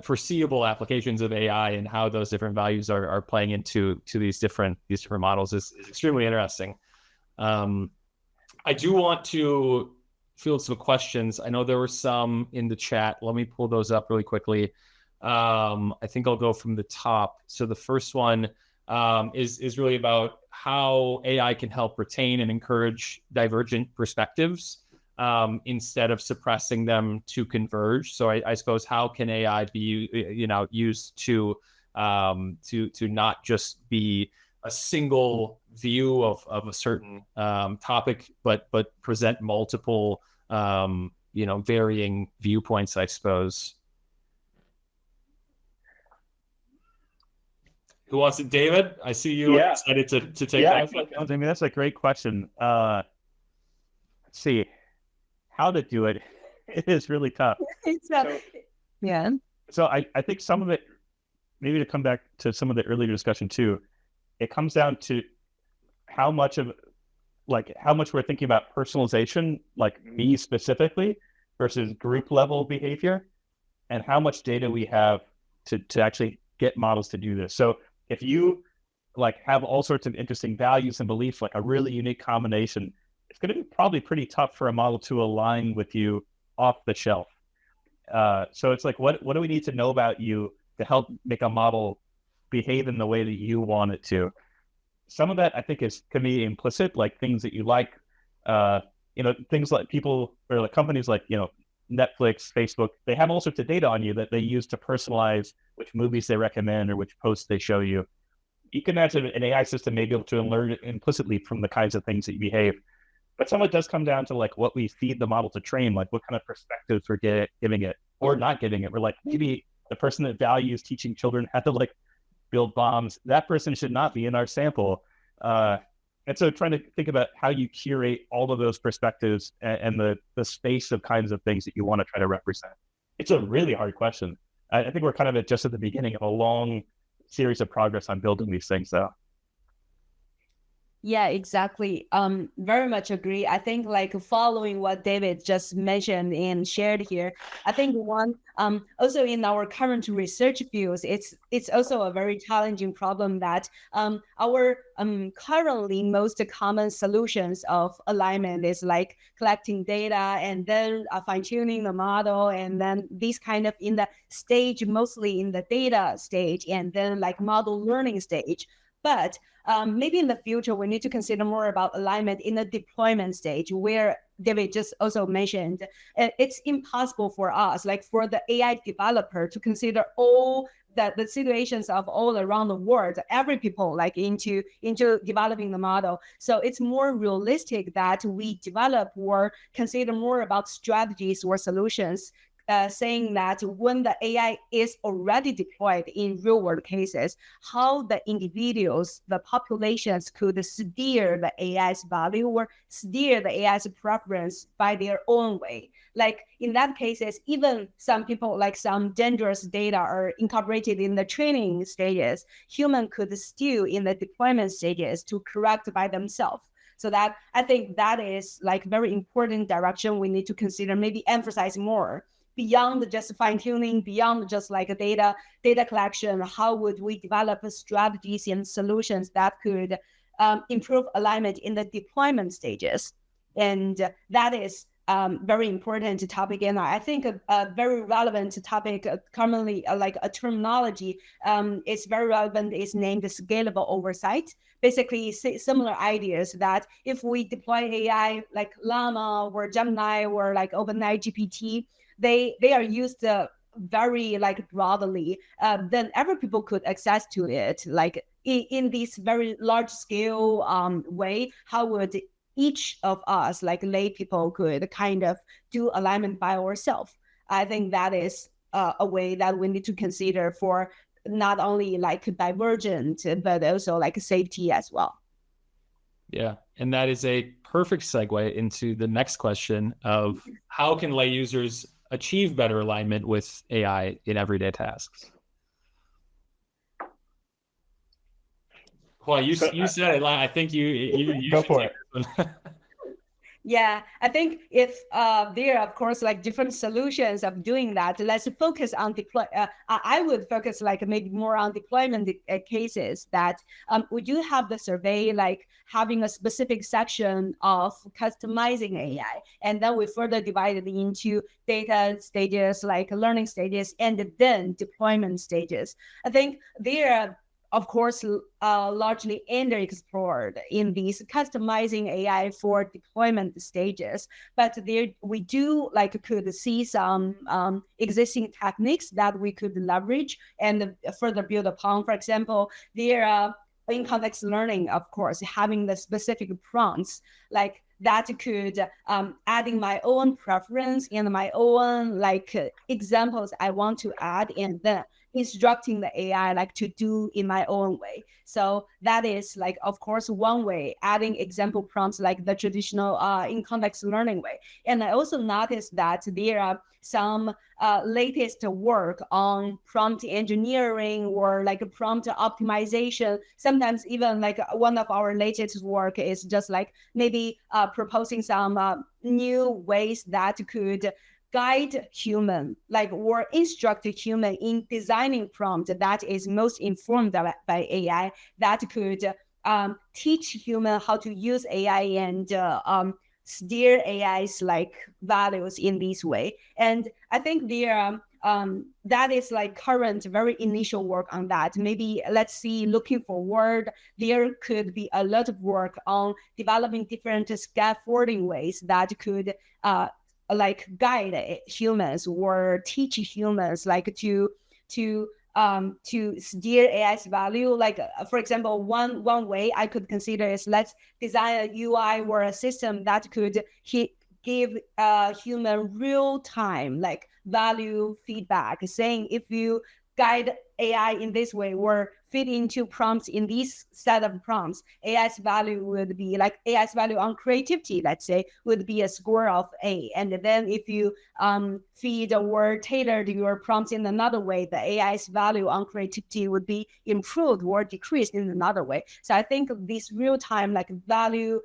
foreseeable applications of AI, and how those different values are playing into these different models is extremely interesting. I do want to field some questions. I know there were some in the chat. Let me pull those up really quickly. I think I'll go from the top. So the first one is really about how AI can help retain and encourage divergent perspectives instead of suppressing them to converge. So I suppose how can AI be used to not just be a single view of a certain topic, but present multiple varying viewpoints, I suppose. Who wants it? David, I see you are excited to take that. I mean, that's a great question. Let's see how to do it. It is really tough. So I think some of it, maybe to come back to some of the earlier discussion too, it comes down to how much we're thinking about personalization, like me specifically, versus group level behavior, and how much data we have to actually get models to do this. So if you have all sorts of interesting values and beliefs, like a really unique combination, it's going to be probably pretty tough for a model to align with you off the shelf. So it's like, what do we need to know about you to help make a model behave in the way that you want it to? Some of that I think can be implicit, like things that you like, things like people or like companies like, Netflix, Facebook, they have all sorts of data on you that they use to personalize which movies they recommend or which posts they show you. You can imagine an AI system may be able to learn implicitly from the kinds of things that you behave. But some of it does come down to like what we feed the model to train, like what kind of perspectives we're giving it or not giving it. We're like, maybe the person that values teaching children how to build bombs, that person should not be in our sample. And so trying to think about how you curate all of those perspectives and the space of kinds of things that you want to try to represent. It's a really hard question. I think we're kind of just at the beginning of a long series of progress on building these things, though. Yeah, exactly. Very much agree. I think following what David just mentioned and shared here, I think one also in our current research fields, it's also a very challenging problem that our currently most common solutions of alignment is like collecting data and then fine-tuning the model, and then these kind of in the stage, mostly in the data stage, and then model learning stage. But maybe in the future, we need to consider more about alignment in the deployment stage, where David just also mentioned, it's impossible for us, for the AI developer to consider all the situations of all around the world, every people into developing the model. So it's more realistic that we develop or consider more about strategies or solutions, saying that when the AI is already deployed in real world cases, how the individuals, the populations could steer the AI's value or steer the AI's preference by their own way. In that cases, even some people, some dangerous data are incorporated in the training stages, human could still in the deployment stages to correct by themselves. So that I think that is very important direction we need to consider, maybe emphasize more. Beyond just fine-tuning, beyond just data collection, how would we develop strategies and solutions that could improve alignment in the deployment stages? And that is very important topic, and I think a very relevant topic commonly a terminology is very relevant, is named scalable oversight. Basically similar ideas that if we deploy AI like Llama or Gemini or OpenAI GPT, they are used very broadly, then every people could access to it in this very large scale way. How would each of us lay people could kind of do alignment by ourselves? I think that is a way that we need to consider for not only divergent but also safety as well. Yeah, and that is a perfect segue into the next question of how can lay users achieve better alignment with AI in everyday tasks? Well, you said it. I think you go for it. Yeah, I think if there are, of course, like different solutions of doing that, let's focus on deploy. I would focus like maybe more on deployment cases that we do have the survey, like having a specific section of customizing AI. And then we further divide it into data stages, like learning stages, and then deployment stages. I think there are, of course, largely underexplored in these customizing AI for deployment stages. But there we do like could see some existing techniques that we could leverage and further build upon. For example, there are in context learning, of course, having the specific prompts like that could adding my own preference and my own like examples I want to add, and then instructing the AI like to do in my own way. So that is like, of course, one way, adding example prompts like the traditional in context learning way. And I also noticed that there are some latest work on prompt engineering or like prompt optimization. Sometimes even like one of our latest work is just like maybe proposing some new ways that could guide human, like or instruct human in designing prompt that is most informed by AI, that could teach human how to use AI and steer AI's like values in this way. And I think there that is like current very initial work on that. Maybe let's see, looking forward, there could be a lot of work on developing different scaffolding ways that could like guide humans or teach humans like to steer AI's value. Like for example, one way I could consider is let's design a UI or a system that could give human real time like value feedback, saying if you guide AI in this way or fit into prompts in this set of prompts, AI's value would be like AI's value on creativity, let's say, would be a score of A. And then if you feed or tailored your prompts in another way, the AI's value on creativity would be improved or decreased in another way. So I think this real time like value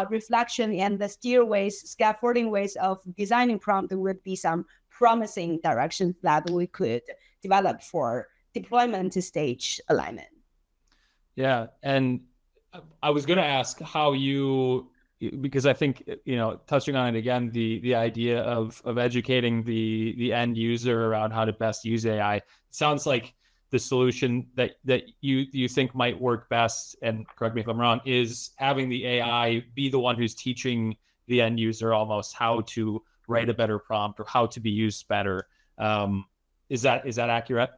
reflection and the scaffolding ways of designing prompt would be some promising directions that we could develop for deployment stage alignment. Yeah. And I was going to ask how you, because I think, you know, touching on it again, the idea of educating the end user around how to best use AI, sounds like the solution that you think might work best, and correct me if I'm wrong, is having the AI be the one who's teaching the end user almost how to write a better prompt or how to be used better. Is that accurate?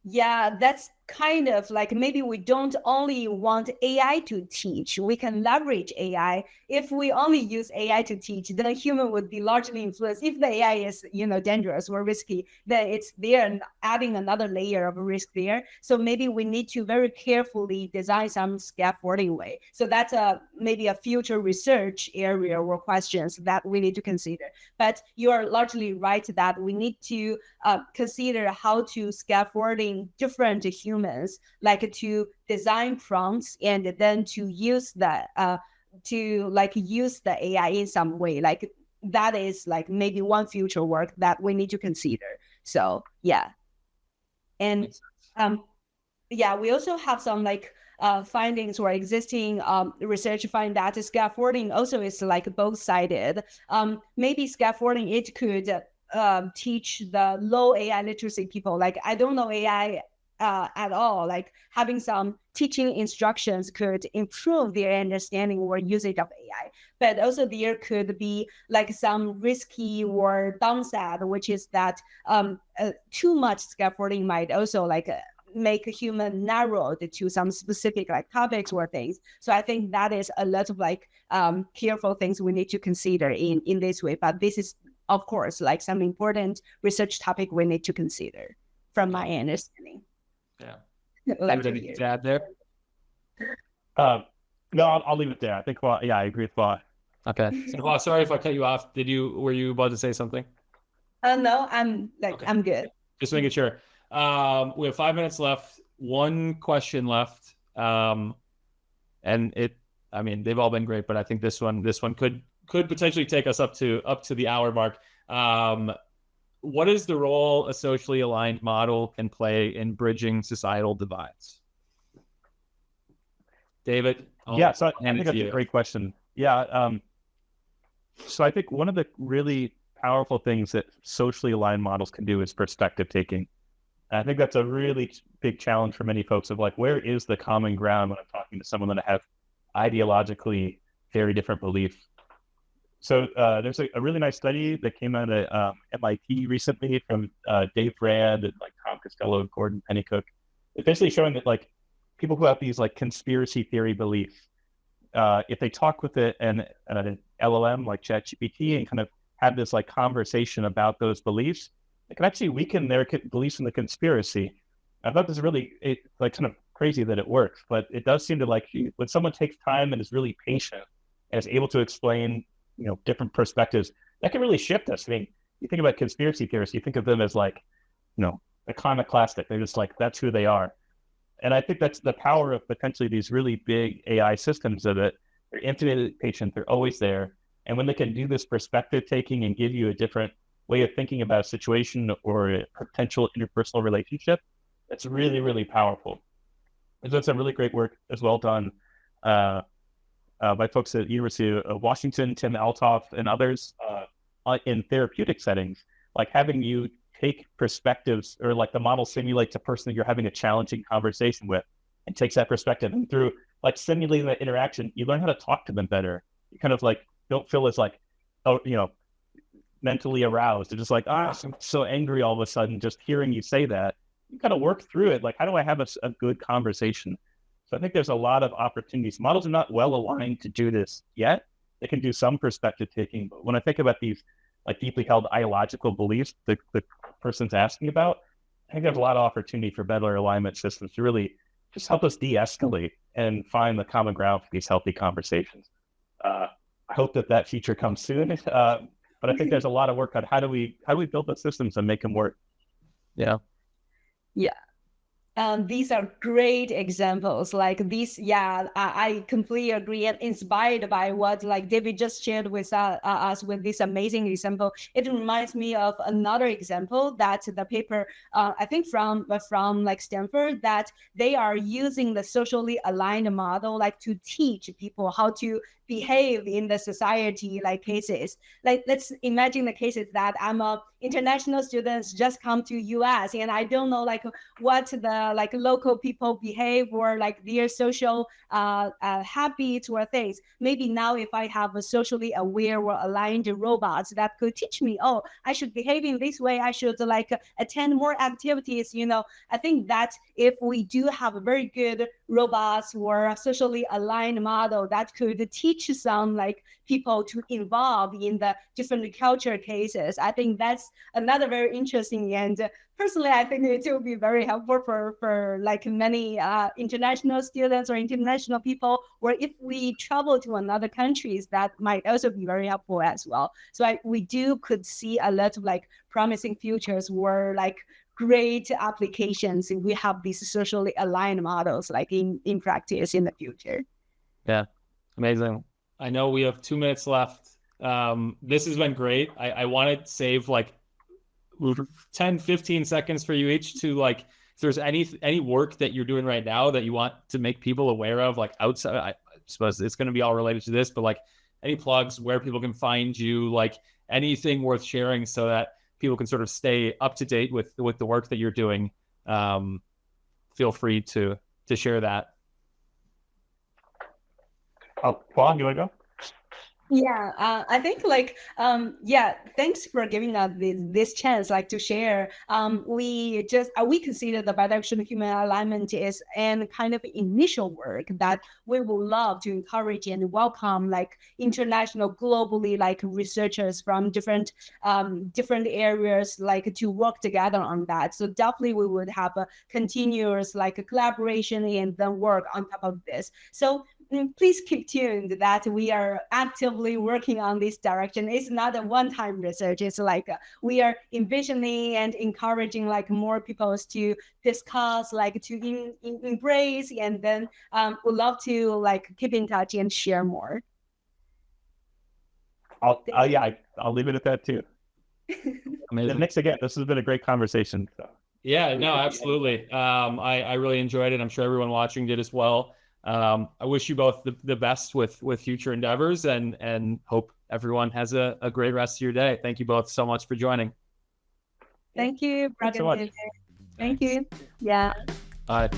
Yeah, that's kind of like maybe we don't only want AI to teach. We can leverage AI. If we only use AI to teach, then a human would be largely influenced. If the AI is, you know, dangerous or risky, then it's there and adding another layer of risk there. So maybe we need to very carefully design some scaffolding way. So that's maybe a future research area or questions that we need to consider. But you are largely right that we need to consider how to scaffolding different humans, like to design prompts and then to use the use the AI in some way. Like that is like maybe one future work that we need to consider. So yeah. And yeah, we also have some like findings or existing research find that scaffolding also is like both-sided. Maybe scaffolding, it could teach the low AI literacy people, like I don't know AI at all, like having some teaching instructions could improve their understanding or usage of AI. But also there could be like some risky or downside, which is that too much scaffolding might also like make a human narrowed to some specific like topics or things. So I think that is a lot of like careful things we need to consider in this way. But this is, of course, like some important research topic we need to consider from my understanding. Yeah. Anything to add there? No, I'll leave it there. I think, well, yeah, I agree with Hua. Okay. So, well, sorry if I cut you off. Were you about to say something? No, I'm like, okay. I'm good. Just making sure. We have 5 minutes left, one question left. And it, I mean, they've all been great, but I think this one could potentially take us up to the hour mark. What is the role a socially aligned model can play in bridging societal divides? David? So I think that's a great question. So I think one of the really powerful things that socially aligned models can do is perspective taking. And I think that's a really big challenge for many folks of like, where is the common ground when I'm talking to someone that I have ideologically very different beliefs? So there's a really nice study that came out of MIT recently from Dave Rand and like Tom Costello, Gordon Pennycook, essentially showing that like people who have these like conspiracy theory beliefs, if they talk with an LLM like ChatGPT and kind of have this like conversation about those beliefs, it can actually weaken their beliefs in the conspiracy. I thought this is really like kind of crazy that it works, but it does seem to like when someone takes time and is really patient and is able to explain, different perspectives, that can really shift us. I mean, you think about conspiracy theorists, you think of them as like, iconoclastic. They're just like, that's who they are. And I think that's the power of potentially these really big AI systems, that they're infinitely patient, they're always there. And when they can do this perspective taking and give you a different way of thinking about a situation or a potential interpersonal relationship, that's really, really powerful. And so it's a really great work as well done by folks at the University of Washington, Tim Althoff and others in therapeutic settings, like having you take perspectives or like the model simulates a person that you're having a challenging conversation with and takes that perspective, and through like simulating that interaction, you learn how to talk to them better. You kind of like don't feel as like, mentally aroused. They're just like, I'm so angry all of a sudden just hearing you say that. You kind of work through it. Like, how do I have a good conversation? So I think there's a lot of opportunities. Models are not well aligned to do this yet. They can do some perspective taking, but when I think about these like deeply held ideological beliefs the person's asking about, I think there's a lot of opportunity for better alignment systems to really just help us de-escalate and find the common ground for these healthy conversations. I hope that feature comes soon, but I think there's a lot of work on how do we build the systems and make them work. Yeah. These are great examples like these. I completely agree, and inspired by what like David just shared with us with this amazing example. It reminds me of another example that the paper, I think from like Stanford, that they are using the socially aligned model like to teach people how to behave in the society like cases. Like let's imagine the cases that I'm a international students just come to US and I don't know like what the like local people behave or like their social habits or things. Maybe now if I have a socially aware or aligned robots that could teach me, oh, I should behave in this way, I should like attend more activities, I think that if we do have a very good robots or a socially aligned model that could teach some like people to involve in the different culture cases, I think that's another very interesting. And personally, I think it will be very helpful for like many international students or international people, or if we travel to another countries, that might also be very helpful as well. So we could see a lot of like promising futures where like great applications if we have these socially aligned models like in practice in the future. Yeah, amazing. I know we have 2 minutes left. This has been great. I want to save like 10, 15 seconds for you each to like, if there's any work that you're doing right now that you want to make people aware of, like outside, I suppose it's going to be all related to this, but like any plugs where people can find you, like anything worth sharing so that people can sort of stay up to date with the work that you're doing. Feel free to share that. Hua, you want to go? I think like thanks for giving us this chance like to share. We consider the bidirectional human alignment is an kind of initial work that we would love to encourage and welcome like international globally like researchers from different areas like to work together on that. So definitely we would have a continuous like a collaboration and then work on top of this. So please keep tuned that we are actively working on this direction. It's not a one-time research. It's like we are envisioning and encouraging like more people to discuss, like to embrace, and then would love to like keep in touch and share more. I'll leave it at that too. Amazing. Thanks again. This has been a great conversation. So. Yeah, no, absolutely. I really enjoyed it. I'm sure everyone watching did as well. I wish you both the best with future endeavors, and hope everyone has a great rest of your day. Thank you both so much for joining. Thank you, Thanks so much. Thank you. Yeah. Bye.